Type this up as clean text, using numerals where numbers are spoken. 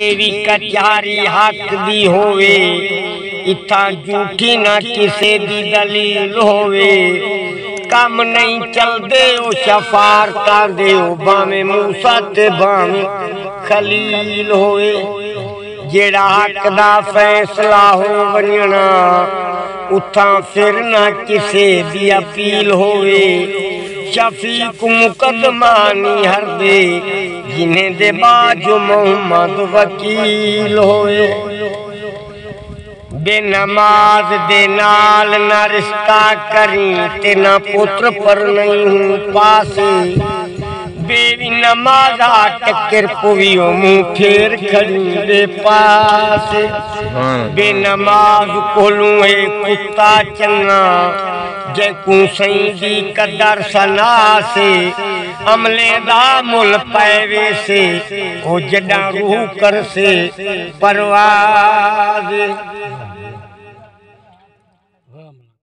तेरी कचारी हक दी होवे, इथा झूठी ना किसे दी दलील होवे। कम नहीं चलदे ओ शफारता दे, भावें मूसा ते भावें खलील होवे। जेड़ा हक दा फैसला हो वंजना, उथा फिर ना किसे दी अपील होवे। शफीक मुकदमा नहीं हरदे, जिन्हें दे बाजू मोहम्मद वकील होए। बेनमाज दे नाल ना रिश्ता करी, ते ना पुत्र पर नहीं हूँ पासे। बेवी नमाजा टक्कर पुवियो मुँह फेर खड़ी दे पास। बेनमाज कोलू है कुत्ता चंगा, जैकू सही दी कदर सना से। अमले दा मुल पैवे से, ओ जडा रूह कर से परवाज